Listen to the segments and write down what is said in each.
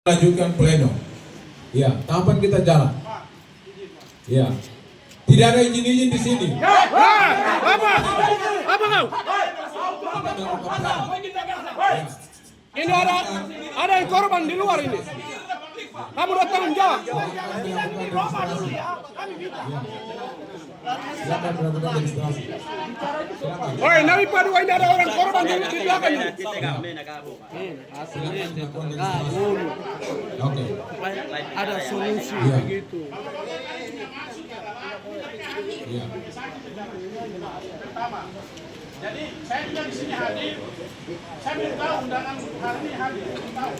Lanjutkan pleno. Ya, tahapan kita jalan. Ya. Tidak ada izin-izin di sini. Apa kau? Ini ada yang korban di luar ini. Kamu udah tanggung jawab. Silakan melakukan registrasi. Oi, Nabi Padu, ini ada orang korban di belakang ini. Oke. Ada solusi begitu. Iya. Pertama, jadi saya juga di sini hadir. Saya belum tahu undangan hari ini hadir, belum tahu.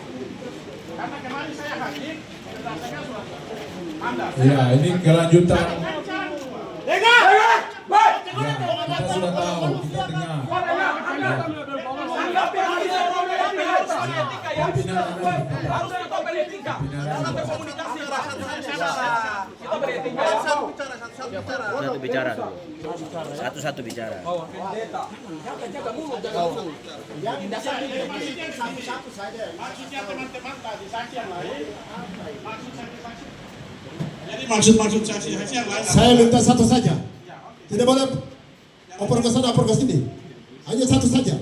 Karena kemarin saya hadir, berdasarkan surat mandat. Iya, ini kelanjutan. Dengar! Ya, kita sudah tahu, kita dengar. Satu bicara dulu. Satu-satu bicara. Maksudnya teman-teman tadi saksi yang lain, maksud saksi-saksi. Jadi maksud saksi-saksi yang lain. Saya minta satu saja. Tidak boleh oper ke sana, oper ke sini. Hanya satu saja.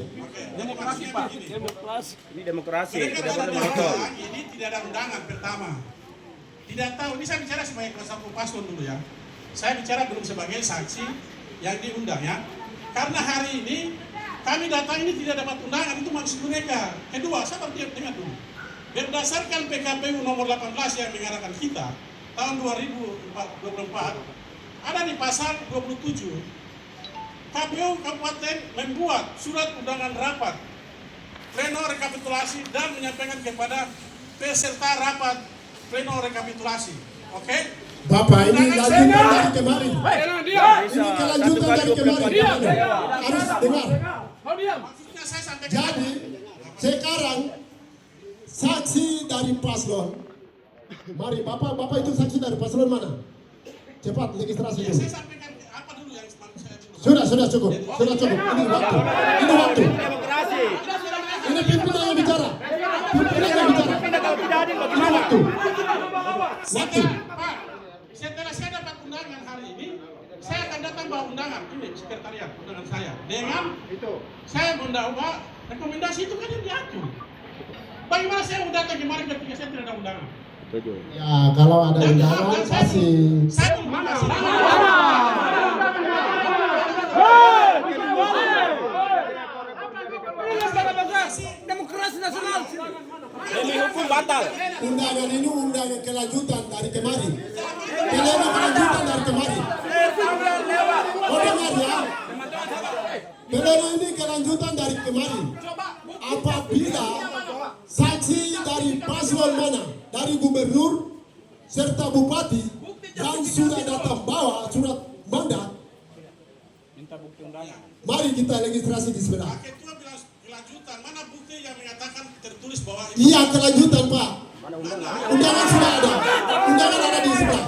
Demokrasi Pak. Ini demokrasi. Mereka Tidak boleh tidak memotong. tahu, ini tidak ada undangan pertama. Tidak tahu, ini saya bicara sebagai kuasa hukum paslon dulu ya. Saya bicara belum sebagai saksi yang diundang ya. Karena hari ini kami datang ini tidak dapat undangan, itu maksud mereka. Kedua, saya bertiap dengan dulu. Berdasarkan PKPU nomor 18 yang mengarahkan kita tahun 2024 ada di pasal 27. KPU Kabupaten membuat surat undangan rapat pleno rekapitulasi dan menyampaikan kepada peserta rapat pleno rekapitulasi. Oke? Bapak, ini lanjutan dari kemarin. Diam. Ini kelanjutan dari kemarin. Harus dengar. Kau diam. Maksudnya saya sampaikan. Jadi, sekarang saksi dari paslon. Mari, Bapak itu saksi dari paslon mana? Cepat, registrasi Ya, dulu. saya sampaikan apa dulu yang saya dulu. Sudah cukup. Sudah cukup. Ini waktu. Ini waktu. Demokrasi. Ini pimpinan yang bicara. Pimpinan yang bicara. Ini waktu. Waktu. Pak, setelah saya dapat undangan hari ini, saya akan datang bawa undangan ini sekretariat undangan saya dengan saya membawa rekomendasi itu kan yang diatur. Bagaimana saya mau datang kemarin ketika saya tidak ada undangan? Ya, kalau ada undangan pasti. Saya belum masih. Demokrasi nasional. Demi hukum batal. Undangan ini undangan kelanjutan dari kemarin. Pleno kelanjutan dari kemarin. Oh dengar ya. Pleno ini kelanjutan dari kemarin. Apabila saksi dari paslon mana, dari gubernur serta bupati yang sudah datang bawa surat mandat, mari kita registrasi di sebelah. Pak Ketua bilang kelanjutan, mana bukti yang mengatakan tertulis bahwa Iya kelanjutan Pak. Undangan sudah ada. Undangan ada di sebelah.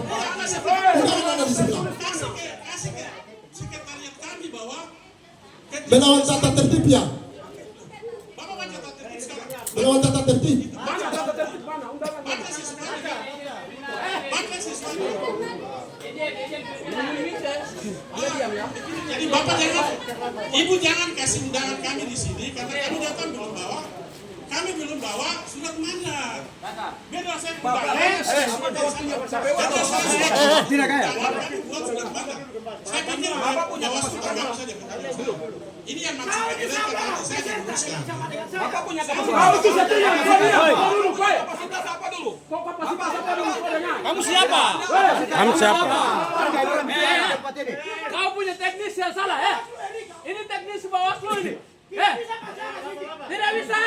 Undangan ada di sebelah. kasih ke sekretariat kami bahwa Melawan tata tertib ya. Bapak baca tata tertib sekarang. Melawan tata tertib. Baca siswanya. Baca siswanya. Jadi Bapak jangan, Ibu jangan kasih undangan kami di sini karena kami datang belum bawa surat mandat. Biar saya undangan. Tidak kaya. Kami buat surat mandat. Saya pikir bawa surat mandat saja. Ini yang maksud saya teruskan. Bapak punya kapasitas apa dulu? Kamu siapa? Kamu siapa? Kau punya teknis yang salah ya? Ini teknis Bawaslu ini. Tidak bisa.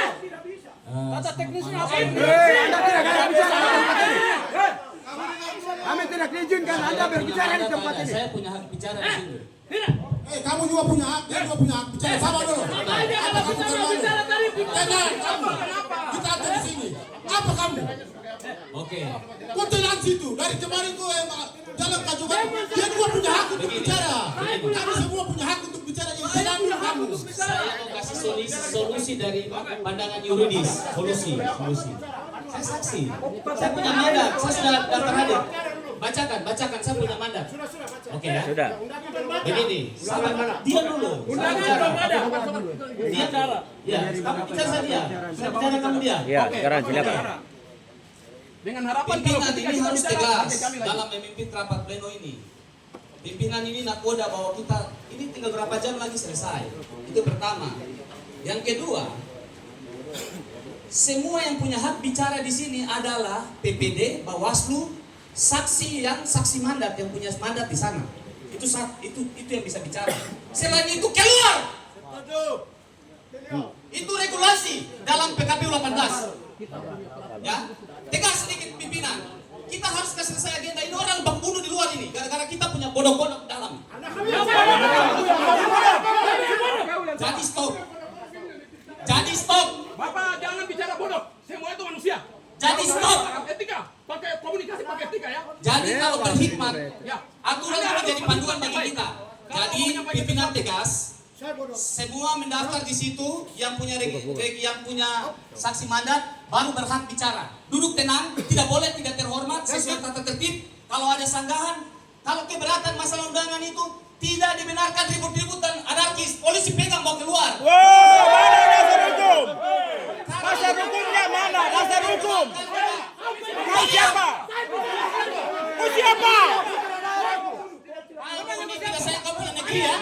Tata teknisnya apa? Anda tidak bicara di tempat ini. Kami tidak diizinkan Anda berbicara di tempat ini. Saya punya hak bicara di sini. Tidak. Kamu juga punya hak, dia juga punya hak bicara sama dulu. Makanya kalau bicara tadi Kita ada di sini. Apa kamu? Oke. Kau toleransi itu dari kemarin kau dalam kajukan dia juga punya hak untuk bicara. Kami semua punya hak untuk bicara yang sedang kamu. Saya mau kasih solusi dari pandangan yuridis. Solusi. Saya saksi. Saya punya mandat. Saya sudah daftar hadir. Bacakan. Saya punya mandat. Oke ya. Sudah. Begini. Diam dulu. Dia cara. Ya. Kamu bicara saja. Saya bicara kamu dia. Ya, sekarang silakan. Dengan harapan Pimpinan ini kita harus bicara, tegas pakai kami lagi. dalam memimpin rapat pleno ini. Pimpinan ini nakoda bahwa kita ini tinggal berapa jam lagi selesai. Itu pertama. Yang kedua, semua yang punya hak bicara di sini adalah PPD, Bawaslu, saksi mandat yang punya mandat di sana. Itu yang bisa bicara. Selain itu keluar. Itu regulasi dalam PKPU 18. Ya, tegas sedikit pimpinan. Kita harus selesai agenda ini, orang bak bunuh di luar ini gara-gara kita punya bodok-bodok dalam. Jadi stop. Bapak jangan bicara bodoh. Semua itu manusia. Jadi stop. Etika, pakai komunikasi pakai etika ya. Jadi kalau berhikmat, Ya. aturan itu menjadi panduan bagi kita. Jadi pimpinan tegas, semua mendaftar di situ yang punya saksi mandat baru berhak bicara. Duduk tenang, tidak boleh tidak terhormat sesuai tata tertib. Kalau ada sanggahan, kalau keberatan masalah undangan itu tidak dibenarkan ribut-ribut dan anarkis. Polisi pegang bawa keluar. Wow, mana dasar hukum? Dasar hukumnya mana? Dasar hukum. Kau siapa? Kau siapa? Ayo, ini tidak saya kau punya negeri ya.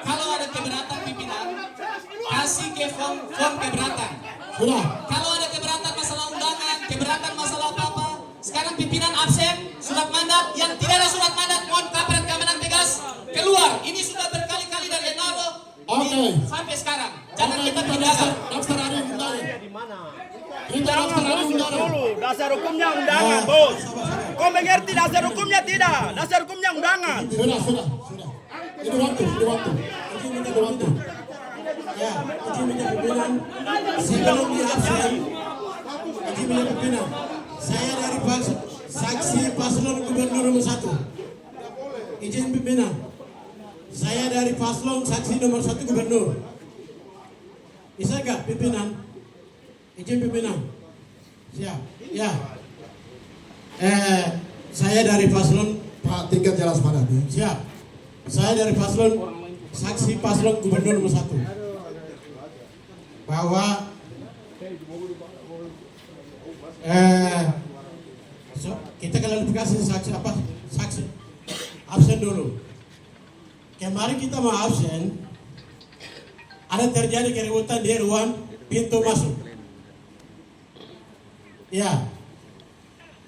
Kalau ada keberatan pimpinan, kasih ke form keberatan. Sudah. Kalau ada keberatan masalah undangan, keberatan masalah apa-apa, sekarang pimpinan absen, surat mandat, yang tidak ada surat mandat, mohon kabaret kemenang tegas, keluar. Ini sudah berkali-kali dari Leonardo sampai sekarang. Jangan kita daftar pindah. hari undangan. Kita daftar hari undangan. Dulu, dasar hukumnya undangan, bos. Kau mengerti dasar hukumnya tidak? Dasar hukumnya undangan. Sudah. Ini waktu. Ini minta waktu. Ya, ini minta pimpinan. Sebelum di absen, ini minta pimpinan. Saya dari saksi paslon gubernur nomor 1. Izin pimpinan. Saya dari paslon saksi nomor 1 gubernur. Bisa gak pimpinan? Izin pimpinan. Siap. Ya. Saya dari paslon Pak Tingkat Jelas Padat. Siap. Saya dari paslon saksi paslon gubernur nomor 1. Bahwa kita klarifikasi saksi absen dulu. Kemarin kita mau absen, ada terjadi keributan di ruang pintu masuk. Ya,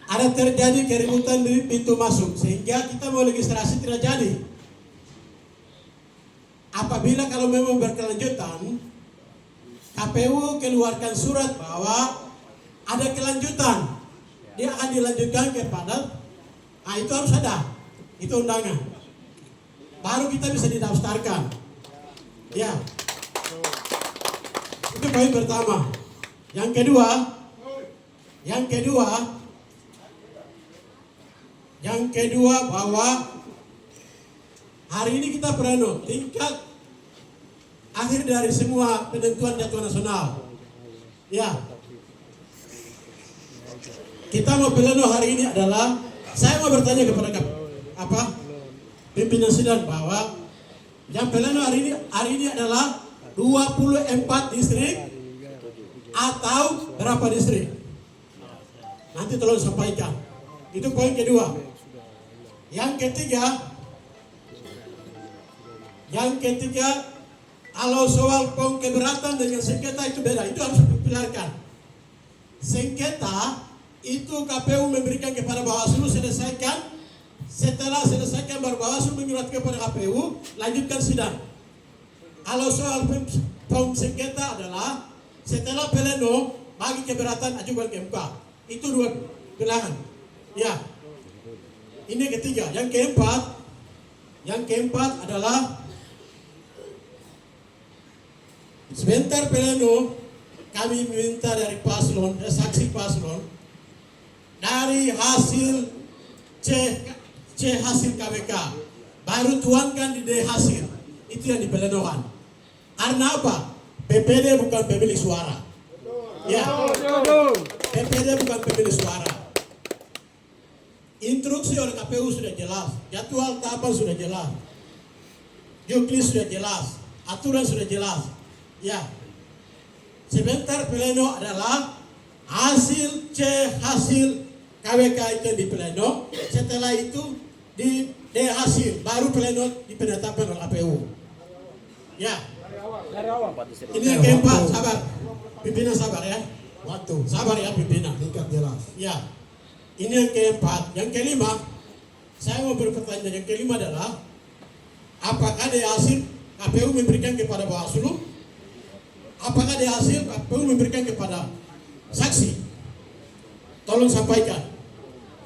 ada terjadi keributan di pintu masuk sehingga kita mau registrasi tidak jadi. Apabila kalau memang berkelanjutan, KPU keluarkan surat bahwa ada kelanjutan, dia akan dilanjutkan kepada, itu harus ada, itu undangan. Baru kita bisa didaftarkan. Ya, itu poin pertama. Yang kedua bahwa hari ini kita pleno tingkat akhir dari semua penentuan jadwal nasional. Ya, kita mau pleno hari ini adalah, saya mau bertanya kepada pimpinan sidang bahwa yang pleno hari ini adalah 24 distrik atau berapa distrik? Nanti tolong sampaikan. Itu poin kedua. Yang ketiga, kalau soal keberatan dengan sengketa itu beda, itu harus dipilarkan. Sengketa itu KPU memberikan kepada Bawaslu, selesaikan. Setelah selesaikan baru Bawaslu menyurat kepada KPU, lanjutkan sidang. Kalau soal sengketa adalah setelah pleno bagi keberatan ajukan ke MK. Itu dua pilihan. Ya. Ini ketiga. Yang keempat adalah sebentar pleno kami minta dari saksi paslon dari hasil C hasil KWK, baru tuangkan di D hasil. Itu yang di plenoan. Karena apa? PPD bukan pemilik suara. Ya, PPD bukan pemilik suara. Instruksi oleh KPU sudah jelas, jadwal tahapan sudah jelas, juknis sudah jelas, aturan sudah jelas. Ya, sebentar pleno adalah hasil C hasil KWK itu di pleno. Setelah itu di D hasil, baru pleno di penetapan oleh KPU. Ya, ini yang keempat, sabar, pimpinan sabar ya. Waktu. Sabar ya pimpinan. Tingkat jelas. Ya, ini yang keempat. Yang kelima, saya mau berpertanyaan. Yang kelima adalah, apakah di hasil KPU memberikan kepada Bawaslu? Apakah di hasil KPU memberikan kepada saksi? Tolong sampaikan.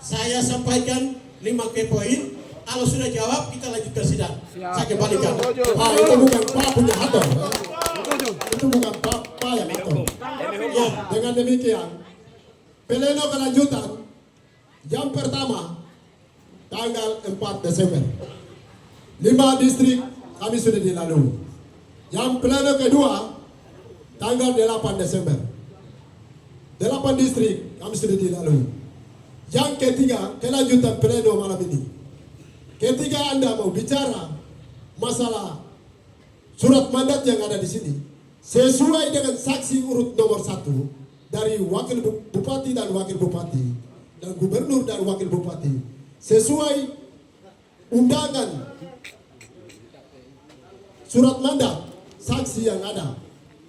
Saya sampaikan 5 poin. Kalau sudah jawab, kita lanjutkan sidang. Saya kembalikan. Pak, itu bukan Pak punya atur. Itu bukan Pak yang atur. Ya, dengan demikian, pleno kelanjutan yang pertama tanggal 4 Desember. 5 distrik kami sudah dilalui. Yang pleno kedua tanggal 8 Desember. 8 distrik kami sudah dilalui. Yang ketiga, kelanjutan pleno malam ini. Ketika Anda mau bicara masalah surat mandat yang ada di sini, sesuai dengan saksi urut nomor 1 dari wakil bupati dan wakil bupati dan gubernur dan wakil bupati, sesuai undangan surat mandat saksi yang ada.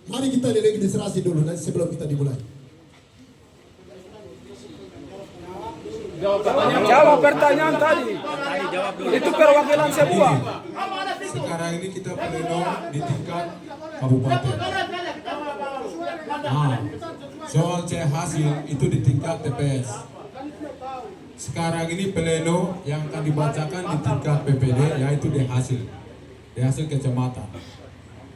Mari kita registrasi dulu nanti sebelum kita dimulai. Jawab pertanyaan tadi. Itu perwakilan semua. Sekarang ini kita pleno di tingkat kabupaten. Nah, soal C hasil itu di tingkat TPS. Sekarang ini pleno yang akan dibacakan di tingkat PPD, yaitu di hasil kecamatan.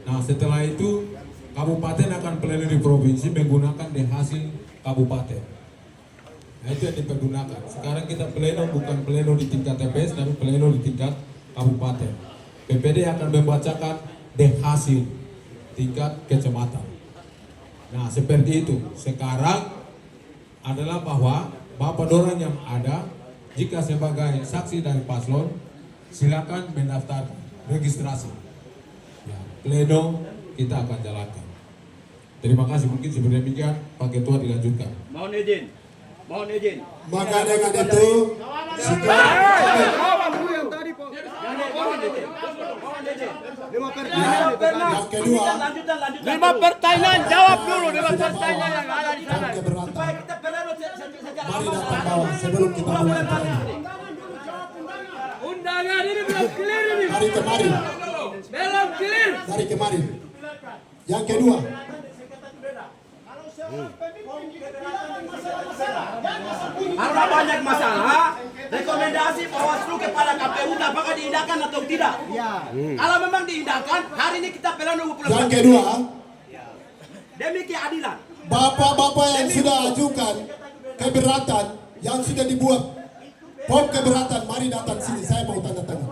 Nah, setelah itu kabupaten akan pleno di provinsi menggunakan di hasil kabupaten. Nah, itu yang dipergunakan. Sekarang kita pleno bukan pleno di tingkat TPS, tapi pleno di tingkat kabupaten. PPD akan membacakan di hasil tingkat kecamatan. Nah, seperti itu. Sekarang adalah bahwa Bapak Dorang yang ada, jika sebagai saksi dari paslon, silakan mendaftar registrasi. Ya, pleno kita akan jalankan. Terima kasih. Mungkin sebenarnya demikian, Pak Ketua dilanjutkan. Mohon izin. Mohon izin. Maka dengan itu yang kedua 5 pertanyaan jawab dulu 5 pertanyaan yang ada di sana. keberatan. Supaya kita pleno secara Mari datang bawah sebelum kita mulai pleno. Undangan ini belum clear ini. Dari kemarin, Belum clear. dari kemarin. Yang kedua, Karena banyak masalah, rekomendasi Bawaslu kepada KPU apakah diindahkan atau tidak? Kalau memang diindahkan, hari ini kita pleno 20 yang kedua, demi keadilan. bapak-bapak yang sudah ajukan keberatan yang sudah dibuat form keberatan, mari datang sini, saya mau tanda tangan.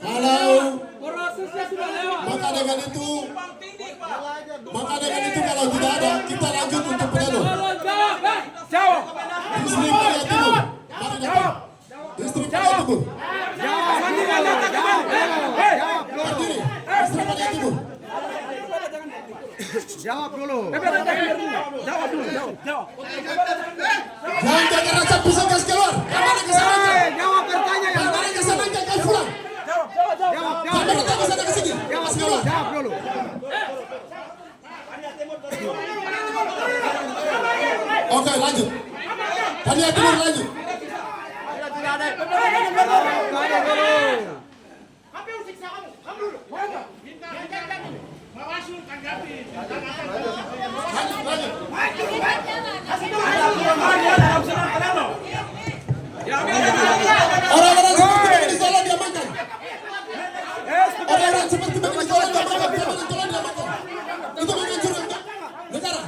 Kalau Prosesnya sudah lewat. maka dengan itu kalau tidak ada, kita lanjut untuk pleno. Tolong jawab, jawab. Distrik Maria Timur, mari datang. Distrik Maria Timur, berdiri. Distrik Maria Timur. Jawab dulu. Jawab. Jangan kekerasan bisa gas keluar. Kamera ke sana. Jawab pertanyaan. Kamera ke sana, jangan pulang. Kamera ke sana ke sini. Gas keluar. Jawab dulu. Oke, lanjut. Maria Timur lanjut. Orang-orang seperti begini tolong diamankan. Orang-orang seperti begini tolong diamankan. Tolong diamankan. Itu menghancurkan negara.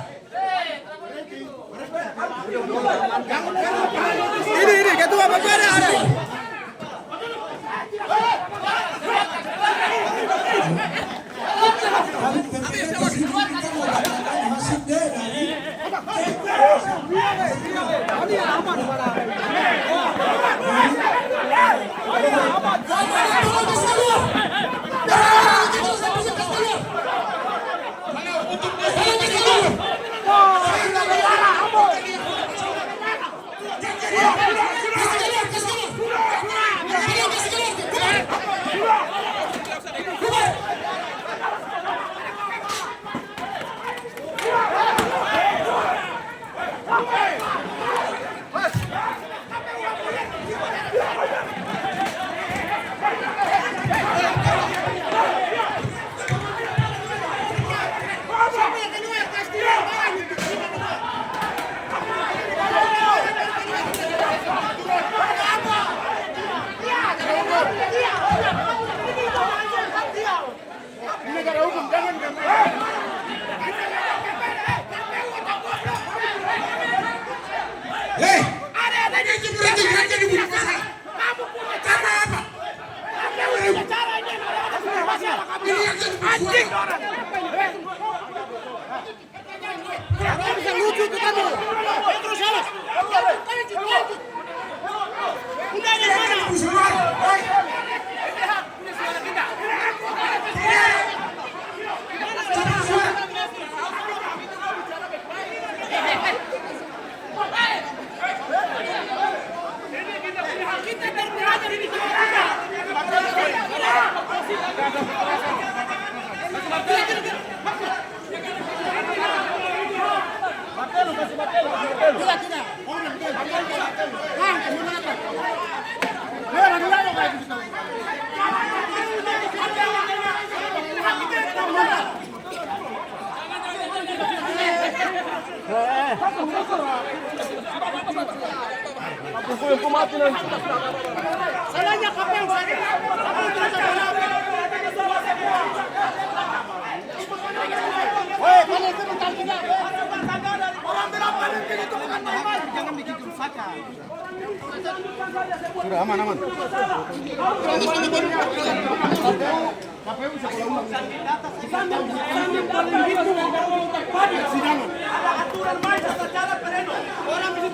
Sudah aman. Aturan main secara pleno. Orang itu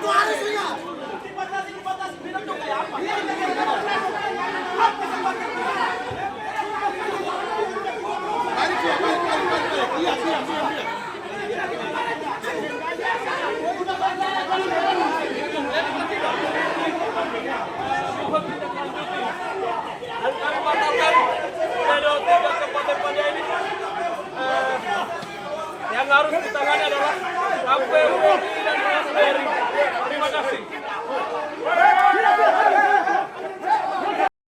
harusnya. Kami batalkan pleno 3 kabupaten ini. Yang harus ditangani adalah KPU